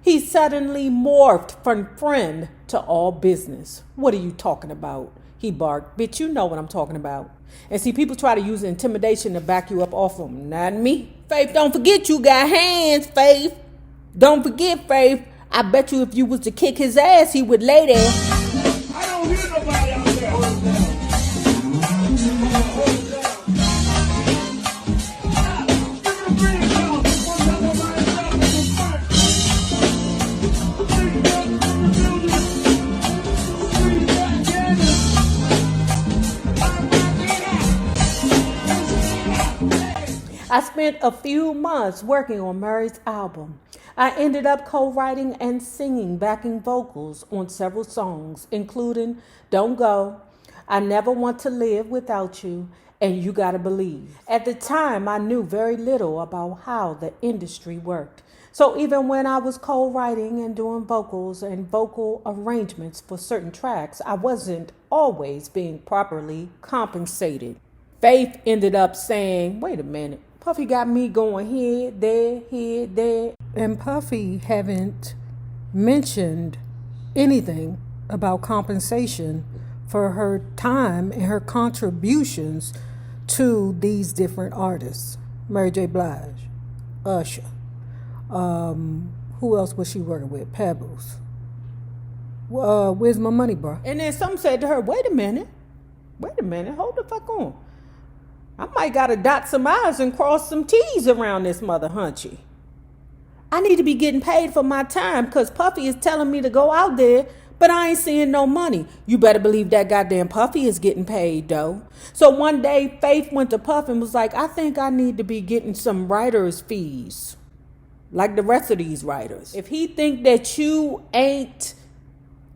He suddenly morphed from friend to all business. What are you talking about? He barked. Bitch, you know what I'm talking about. And see, people try to use intimidation to back you up off of them. Not me. Faith, don't forget you got hands, Faith. Don't forget, Faith. I bet you if you was to kick his ass, he would lay there. I don't hear nobody out there. Hold it down. Hold it down. I spent a few months working on Murray's album. I ended up co-writing and singing backing vocals on several songs, including Don't Go, I Never Want to Live Without You, and You Gotta Believe. At the time, I knew very little about how the industry worked. So even when I was co-writing and doing vocals and vocal arrangements for certain tracks, I wasn't always being properly compensated. Faith ended up saying, wait a minute, Puffy got me going here, there. And Puffy haven't mentioned anything about compensation for her time and her contributions to these different artists. Mary J. Blige, Usher. Who else was she working with? Pebbles. Where's my money, bro? And then some said to her, wait a minute, hold the fuck on. I might gotta dot some I's and cross some T's around this mother hunchy. I need to be getting paid for my time because Puffy is telling me to go out there, but I ain't seeing no money. You better believe that goddamn Puffy is getting paid, though. So one day, Faith went to Puff and was like, I think I need to be getting some writer's fees, like the rest of these writers. If he think that you ain't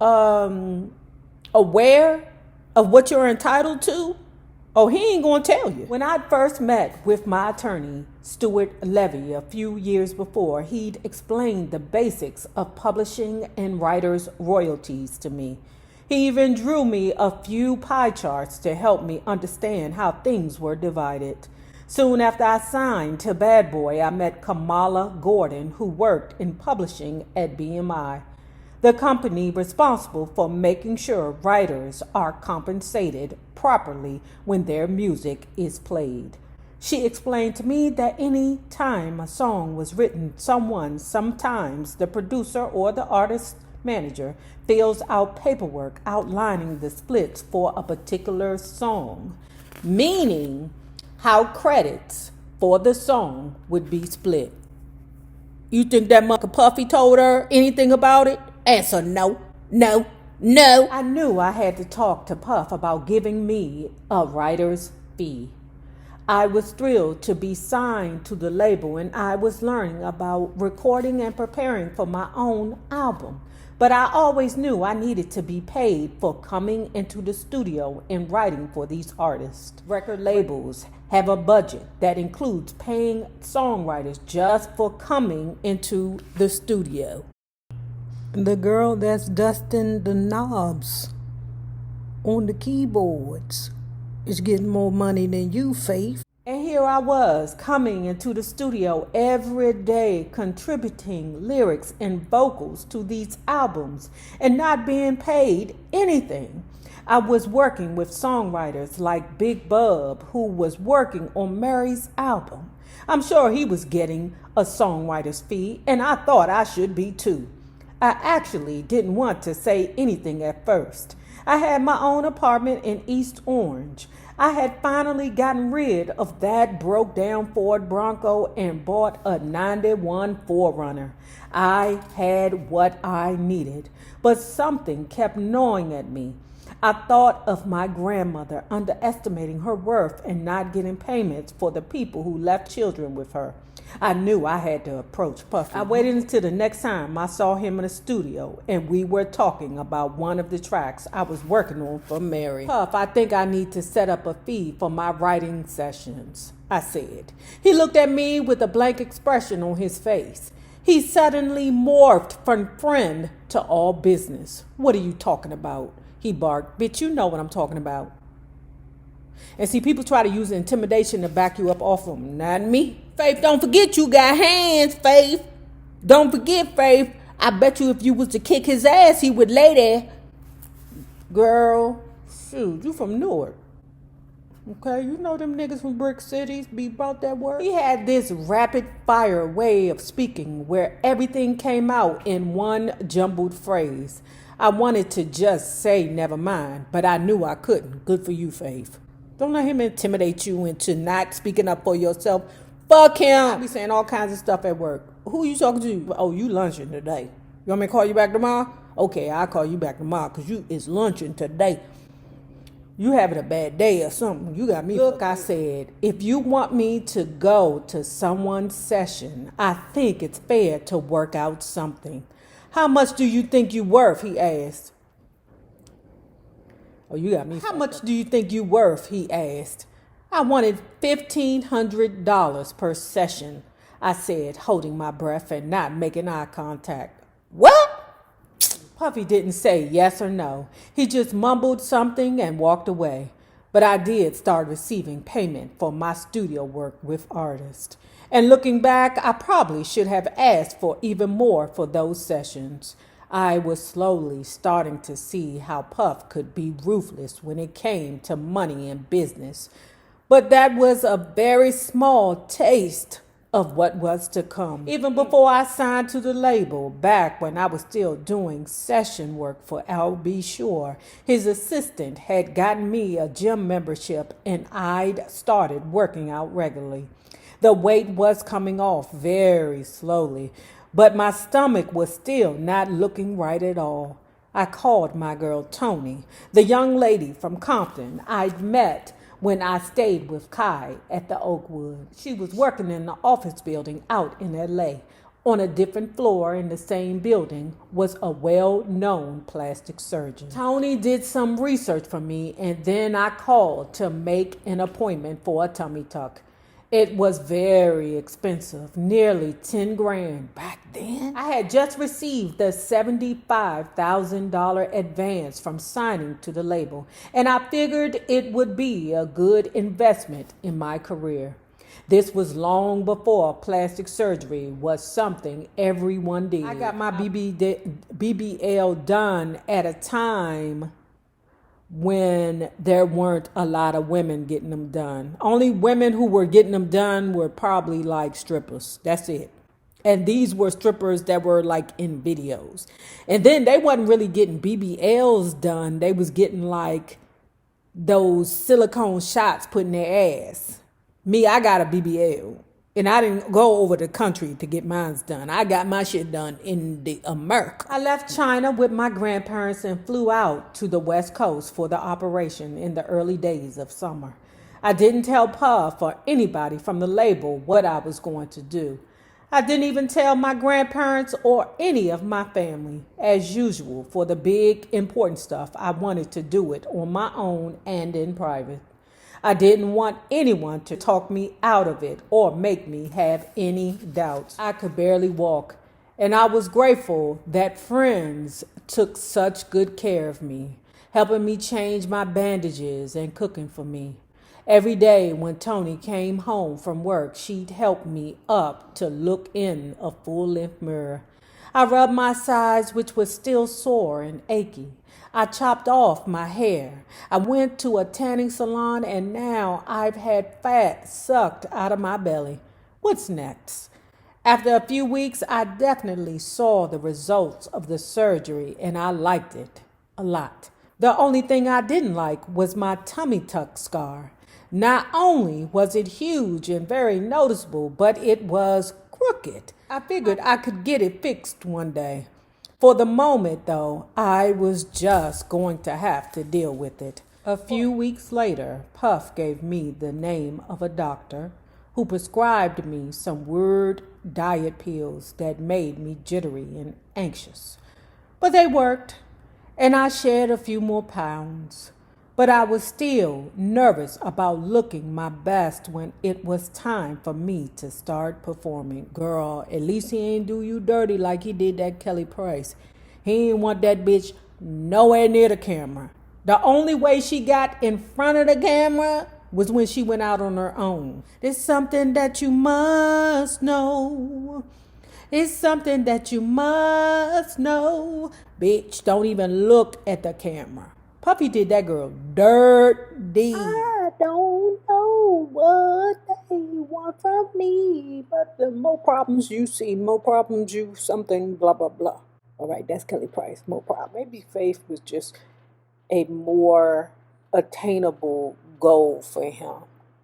aware of what you're entitled to, oh, he ain't gonna tell you. When I first met with my attorney, Stuart Levy, a few years before, he'd explained the basics of publishing and writers' royalties to me. He even drew me a few pie charts to help me understand how things were divided. Soon after I signed to Bad Boy, I met Kamala Gordon, who worked in publishing at BMI, the company responsible for making sure writers are compensated properly when their music is played. She explained to me that any time a song was written, sometimes the producer or the artist manager, fills out paperwork outlining the splits for a particular song, meaning how credits for the song would be split. You think that Mucker Puffy told her anything about it? Answer no. I knew I had to talk to Puff about giving me a writer's fee. I was thrilled to be signed to the label, and I was learning about recording and preparing for my own album. But I always knew I needed to be paid for coming into the studio and writing for these artists. Record labels have a budget that includes paying songwriters just for coming into the studio. The girl that's dusting the knobs on the keyboards is getting more money than you, Faith. And here I was coming into the studio every day, contributing lyrics and vocals to these albums and not being paid anything. I was working with songwriters like Big Bub, who was working on Mary's album. I'm sure he was getting a songwriter's fee, and I thought I should be too. I actually didn't want to say anything at first. I had my own apartment in East Orange. I had finally gotten rid of that broke down Ford Bronco and bought a 91 4Runner. I had what I needed, but something kept gnawing at me. I thought of my grandmother underestimating her worth and not getting payments for the people who left children with her. I knew I had to approach Puffy. I waited until the next time I saw him in the studio, and we were talking about one of the tracks I was working on for Mary. Puff, I think I need to set up a fee for my writing sessions, I said. He looked at me with a blank expression on his face. He suddenly morphed from friend to all business. What are you talking about? He barked. Bitch, you know what I'm talking about. And see, people try to use intimidation to back you up off them. Not me. Faith, don't forget you got hands, Faith. Don't forget, Faith. I bet you if you was to kick his ass, he would lay there. Girl, shoot, you from Newark. Okay, you know them niggas from brick cities be about that word. He had this rapid fire way of speaking where everything came out in one jumbled phrase. I wanted to just say never mind, but I knew I couldn't. Good for you, Faith. Don't let him intimidate you into not speaking up for yourself. Fuck him. I be saying all kinds of stuff at work. Who you talking to? Oh, you lunching today. You want me to call you back tomorrow? Okay, I'll call you back tomorrow because you is lunching today. You having a bad day or something. You got me. Look, I said, if you want me to go to someone's session, I think it's fair to work out something. How much do you think you worth? He asked. Oh, you got me. How much do you think you worth? He asked. I wanted $1,500 per session, I said, holding my breath and not making eye contact. What? Puffy didn't say yes or no. He just mumbled something and walked away. But I did start receiving payment for my studio work with artists. And looking back, I probably should have asked for even more for those sessions. I was slowly starting to see how Puff could be ruthless when it came to money and business. But that was a very small taste of what was to come. Even before I signed to the label, back when I was still doing session work for L.B. Shore, his assistant had gotten me a gym membership and I'd started working out regularly. The weight was coming off very slowly, but my stomach was still not looking right at all. I called my girl Tony, the young lady from Compton I'd met when I stayed with Kai at the Oakwood. She was working in the office building out in L.A. On a different floor in the same building was a well-known plastic surgeon. Tony did some research for me, and then I called to make an appointment for a tummy tuck. It was very expensive, nearly 10 grand back then. I had just received the $75,000 advance from signing to the label, and I figured it would be a good investment in my career. This was long before plastic surgery was something everyone did. I got my BBL done at a time when there weren't a lot of women getting them done. Only women who were getting them done were probably like strippers. That's it. And these were strippers that were like in videos. And then they wasn't really getting BBLs done. They was getting like those silicone shots put in their ass. Me, I got a BBL. And I didn't go over the country to get mine done. I got my shit done in the America. I left China with my grandparents and flew out to the West Coast for the operation in the early days of summer. I didn't tell Puff or anybody from the label what I was going to do. I didn't even tell my grandparents or any of my family. As usual, for the big, important stuff, I wanted to do it on my own and in private. I didn't want anyone to talk me out of it or make me have any doubts. I could barely walk, and I was grateful that friends took such good care of me, helping me change my bandages and cooking for me. Every day when Tony came home from work, she'd help me up to look in a full-length mirror. I rubbed my sides, which was still sore and achy. I chopped off my hair. I went to a tanning salon, and now I've had fat sucked out of my belly. What's next? After a few weeks, I definitely saw the results of the surgery, and I liked it a lot. The only thing I didn't like was my tummy tuck scar. Not only was it huge and very noticeable, but it was crooked. I figured I could get it fixed one day. For the moment, though, I was just going to have to deal with it. A few weeks later, Puff gave me the name of a doctor who prescribed me some weird diet pills that made me jittery and anxious. But they worked, and I shed a few more pounds. But I was still nervous about looking my best when it was time for me to start performing. Girl, at least he ain't do you dirty like he did that Kelly Price. He ain't want that bitch nowhere near the camera. The only way she got in front of the camera was when she went out on her own. There's something that you must know. It's something that you must know. Bitch, don't even look at the camera. Puffy did that girl dirty. I don't know what they want from me, but the more problems you see, more problems you something, blah, blah, blah. All right, that's Kelly Price, more problem. Maybe Faith was just a more attainable goal for him.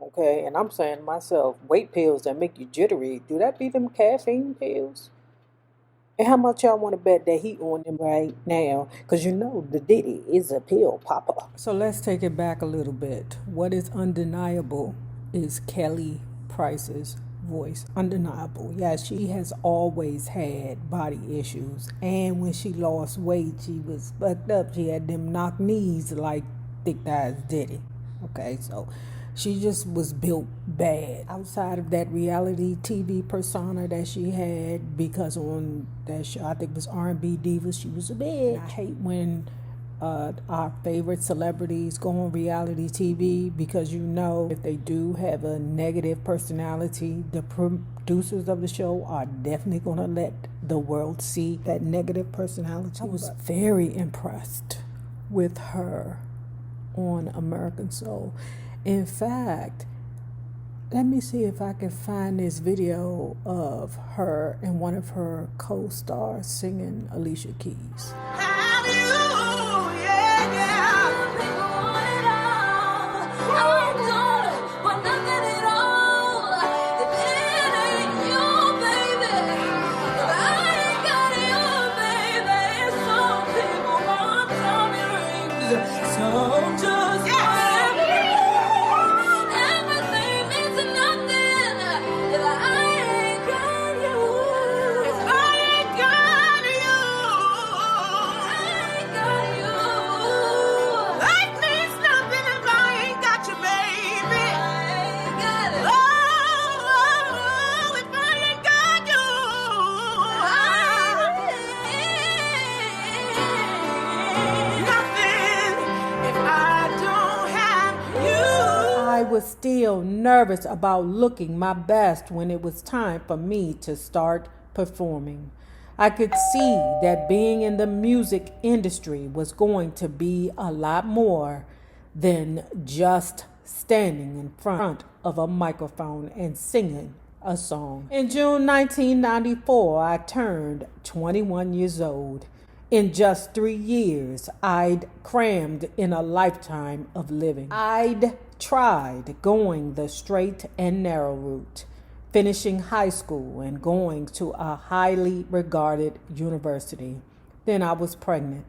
Okay, and I'm saying to myself, weight pills that make you jittery, do that be them caffeine pills? And how much y'all want to bet that he on them right now? Because you know the Diddy is a pill popper. So let's take it back a little bit. What is undeniable is Kelly Price's voice. Undeniable. Yeah, she has always had body issues. And when she lost weight, she was fucked up. She had them knock knees like Thick Thighs Diddy. Okay, so she just was built bad. Outside of that reality TV persona that she had, because on that show, I think it was R&B Divas, she was a bitch. I hate when our favorite celebrities go on reality TV, because you know if they do have a negative personality, the producers of the show are definitely going to let the world see that negative personality. I was very impressed with her on American Soul. In fact, let me see if I can find this video of her and one of her co-stars singing Alicia Keys. I was still nervous about looking my best when it was time for me to start performing. I could see that being in the music industry was going to be a lot more than just standing in front of a microphone and singing a song. In June 1994, I turned 21 years old. In just 3 years, I'd crammed in a lifetime of living. I'd tried going the straight and narrow route, finishing high school and going to a highly regarded university. Then I was pregnant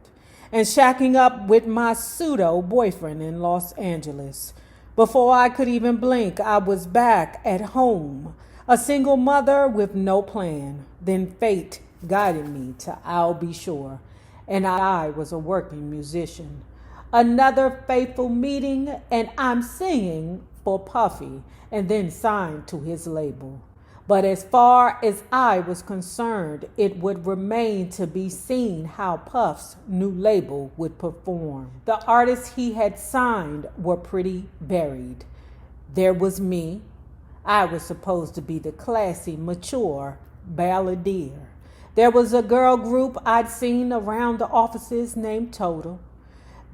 and shacking up with my pseudo boyfriend in Los Angeles. Before I could even blink, I was back at home, a single mother with no plan. Then fate guided me to I'll Be Sure, and I was a working musician. Another faithful meeting, and I'm singing for Puffy, and then signed to his label. But as far as I was concerned, it would remain to be seen how Puff's new label would perform. The artists he had signed were pretty buried. There was me. I was supposed to be the classy, mature balladeer. There was a girl group I'd seen around the offices named Total.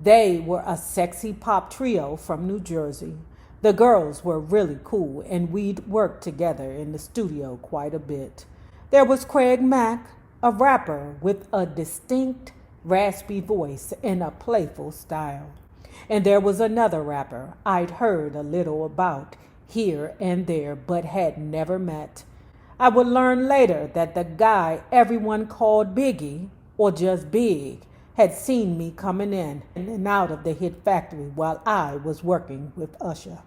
They were a sexy pop trio from New Jersey. The girls were really cool, and we'd worked together in the studio quite a bit. There was Craig Mack, a rapper with a distinct, raspy voice and a playful style. And there was another rapper I'd heard a little about here and there, but had never met. I would learn later that the guy everyone called Biggie, or just Big, had seen me coming in and out of the Hit Factory while I was working with Usher.